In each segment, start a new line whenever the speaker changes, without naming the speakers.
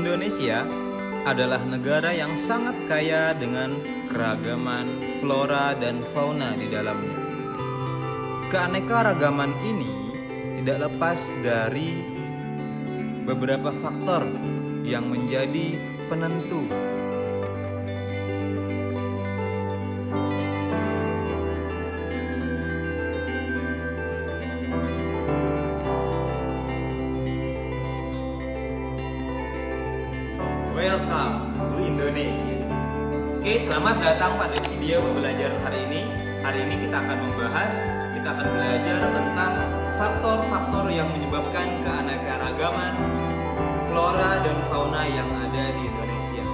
Indonesia adalah negara yang sangat kaya dengan keragaman flora dan fauna di dalamnya. Keanekaragaman ini tidak lepas dari beberapa faktor yang menjadi penentu. Welcome to Indonesia. Oke, selamat datang pada video pembelajaran hari ini. Hari ini kita akan belajar tentang faktor-faktor yang menyebabkan keanekaragaman flora dan fauna yang ada di Indonesia.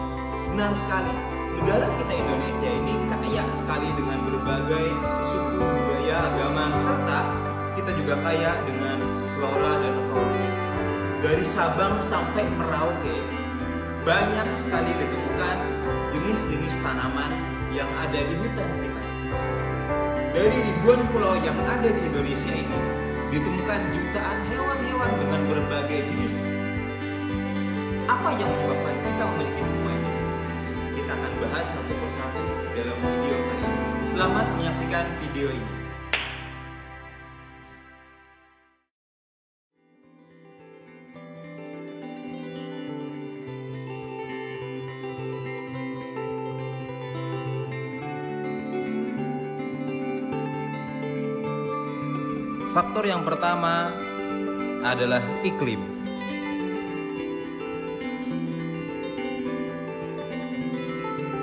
Benar sekali, negara kita Indonesia ini kaya sekali dengan berbagai suku, budaya, agama, serta kita juga kaya dengan flora dan fauna. Dari Sabang sampai Merauke, banyak sekali ditemukan jenis-jenis tanaman yang ada di hutan kita. Dari ribuan pulau yang ada di Indonesia ini, ditemukan jutaan hewan-hewan dengan berbagai jenis. Apa yang menyebabkan kita memiliki semua ini? Kita akan bahas satu persatu dalam video kali ini. Selamat menyaksikan video ini. Faktor yang pertama adalah iklim.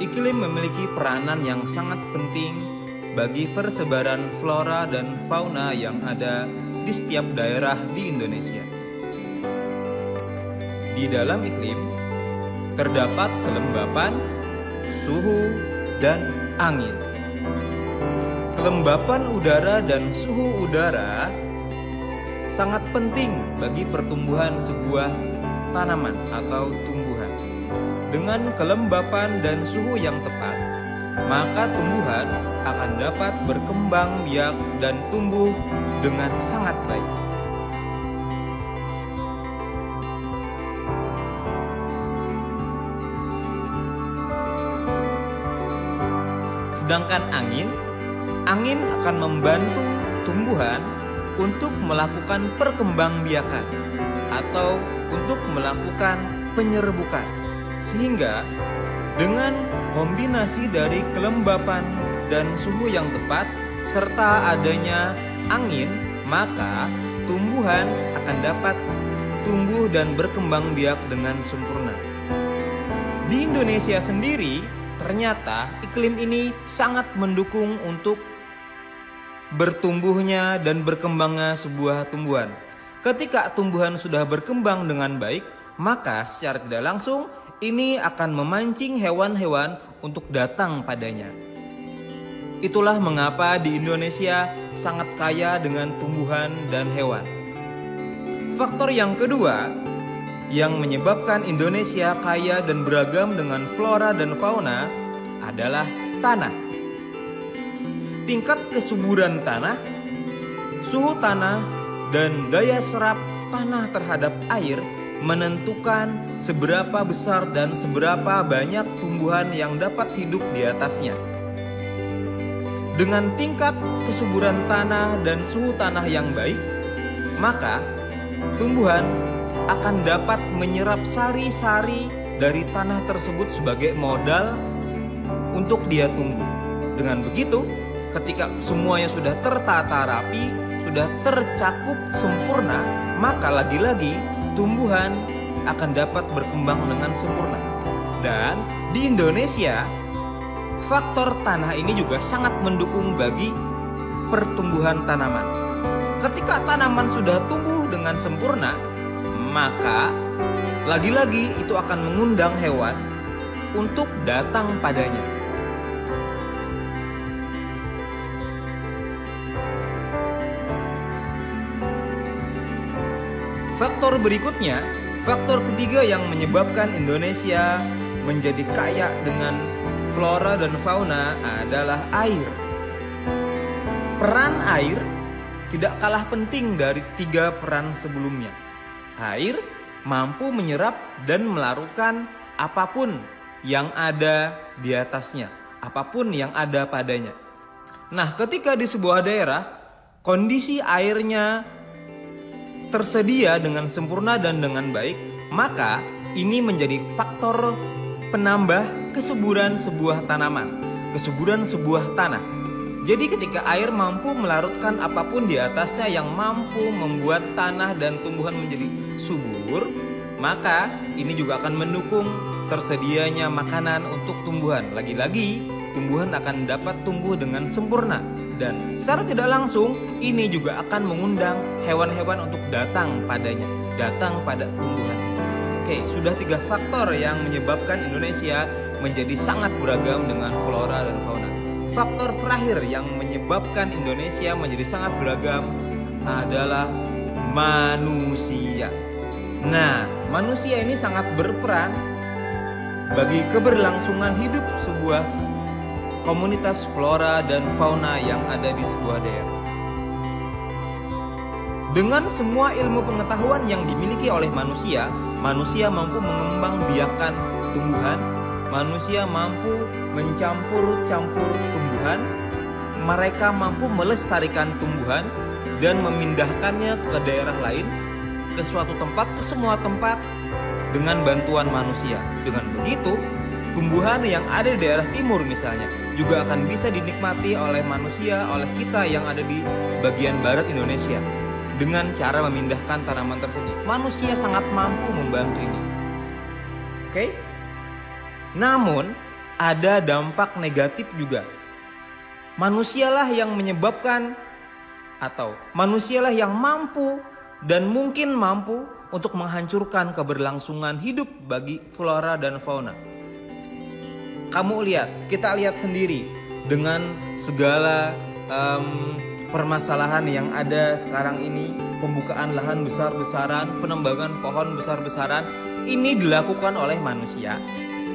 Iklim memiliki peranan yang sangat penting bagi persebaran flora dan fauna yang ada di setiap daerah di Indonesia. Di dalam iklim terdapat kelembapan, suhu, dan angin. Kelembapan udara dan suhu udara sangat penting bagi pertumbuhan sebuah tanaman atau tumbuhan. Dengan kelembapan dan suhu yang tepat, maka tumbuhan akan dapat berkembang biak dan tumbuh dengan sangat baik. Sedangkan angin akan membantu tumbuhan untuk melakukan perkembangbiakan atau untuk melakukan penyerbukan. Sehingga dengan kombinasi dari kelembapan dan suhu yang tepat serta adanya angin, maka tumbuhan akan dapat tumbuh dan berkembang biak dengan sempurna. Di Indonesia sendiri, ternyata iklim ini sangat mendukung untuk bertumbuhnya dan berkembangnya sebuah tumbuhan. Ketika tumbuhan sudah berkembang dengan baik, maka secara tidak langsung ini akan memancing hewan-hewan untuk datang padanya. Itulah mengapa di Indonesia sangat kaya dengan tumbuhan dan hewan. Faktor yang kedua yang menyebabkan Indonesia kaya dan beragam dengan flora dan fauna adalah tanah. Tingkat kesuburan tanah, suhu tanah, dan daya serap tanah terhadap air menentukan seberapa besar dan seberapa banyak tumbuhan yang dapat hidup di atasnya. Dengan tingkat kesuburan tanah dan suhu tanah yang baik, maka tumbuhan akan dapat menyerap sari-sari dari tanah tersebut sebagai modal untuk dia tumbuh. Dengan begitu, ketika semuanya sudah tertata rapi, sudah tercakup sempurna, maka lagi-lagi tumbuhan akan dapat berkembang dengan sempurna. Dan di Indonesia, faktor tanah ini juga sangat mendukung bagi pertumbuhan tanaman. Ketika tanaman sudah tumbuh dengan sempurna, maka lagi-lagi itu akan mengundang hewan untuk datang padanya. Faktor berikutnya, faktor ketiga yang menyebabkan Indonesia menjadi kaya dengan flora dan fauna adalah air. Peran air tidak kalah penting dari tiga peran sebelumnya. Air mampu menyerap dan melarutkan apapun yang ada di atasnya, apapun yang ada padanya. Nah, ketika di sebuah daerah kondisi airnya tersedia dengan sempurna dan dengan baik, maka ini menjadi faktor penambah kesuburan sebuah tanaman, kesuburan sebuah tanah. Jadi ketika air mampu melarutkan apapun di atasnya yang mampu membuat tanah dan tumbuhan menjadi subur, maka ini juga akan mendukung tersedianya makanan untuk tumbuhan. Lagi-lagi, tumbuhan akan dapat tumbuh dengan sempurna. Dan secara tidak langsung, ini juga akan mengundang hewan-hewan untuk datang padanya, datang pada tumbuhan. Oke, sudah 3 faktor yang menyebabkan Indonesia menjadi sangat beragam dengan flora dan fauna. Faktor terakhir yang menyebabkan Indonesia menjadi sangat beragam adalah manusia. Nah, manusia ini sangat berperan bagi keberlangsungan hidup sebuah komunitas flora dan fauna yang ada di sebuah daerah. Dengan semua ilmu pengetahuan yang dimiliki oleh manusia, manusia mampu mengembangbiakkan tumbuhan, manusia mampu mencampur-campur tumbuhan, mereka mampu melestarikan tumbuhan dan memindahkannya ke daerah lain, ke suatu tempat, ke semua tempat dengan bantuan manusia. Dengan begitu, tumbuhan yang ada di daerah timur misalnya juga akan bisa dinikmati oleh manusia, oleh kita yang ada di bagian barat Indonesia dengan cara memindahkan tanaman tersebut. Manusia sangat mampu membantu ini. Oke? Namun ada dampak negatif juga. Manusialah yang menyebabkan atau manusialah yang mampu dan mungkin mampu untuk menghancurkan keberlangsungan hidup bagi flora dan fauna. Kamu lihat, kita lihat sendiri dengan segala permasalahan yang ada sekarang ini, pembukaan lahan besar-besaran, penembangan pohon besar-besaran, ini dilakukan oleh manusia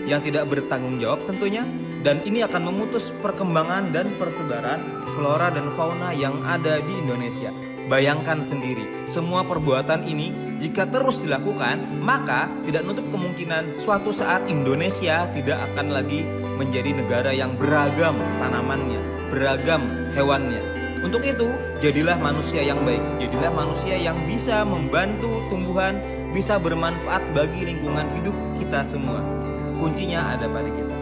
yang tidak bertanggung jawab tentunya, dan ini akan memutus perkembangan dan persebaran flora dan fauna yang ada di Indonesia. Bayangkan sendiri, semua perbuatan ini jika terus dilakukan, maka tidak nutup kemungkinan suatu saat Indonesia tidak akan lagi menjadi negara yang beragam tanamannya, beragam hewannya. Untuk itu, jadilah manusia yang baik, jadilah manusia yang bisa membantu tumbuhan, bisa bermanfaat bagi lingkungan hidup kita semua. Kuncinya ada pada kita.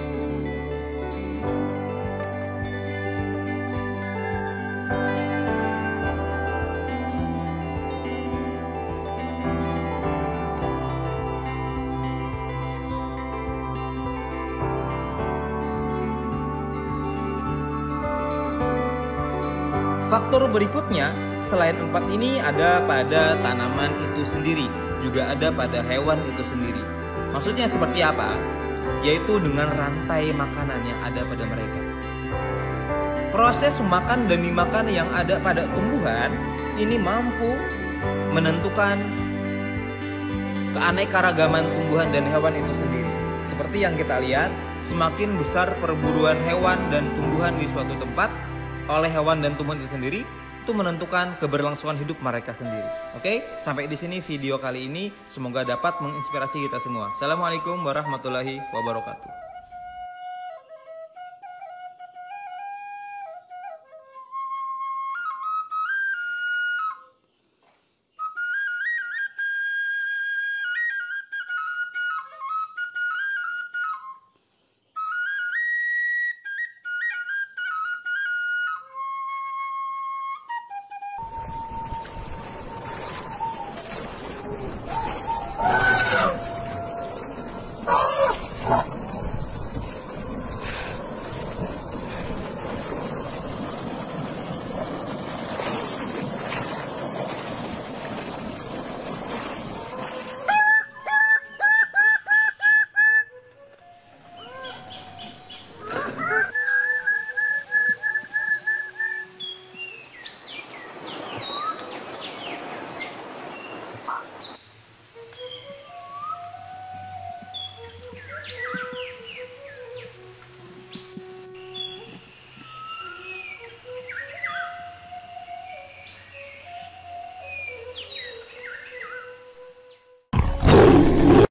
Faktor berikutnya, selain 4 ini ada pada tanaman itu sendiri, juga ada pada hewan itu sendiri. Maksudnya seperti apa? Yaitu dengan rantai makanan yang ada pada mereka. Proses makan dan dimakan yang ada pada tumbuhan ini mampu menentukan keanekaragaman tumbuhan dan hewan itu sendiri. Seperti yang kita lihat, semakin besar perburuan hewan dan tumbuhan di suatu tempat oleh hewan dan tumbuhan itu sendiri, itu menentukan keberlangsungan hidup mereka sendiri. Oke, sampai di sini video kali ini. Semoga dapat menginspirasi kita semua. Assalamualaikum warahmatullahi wabarakatuh.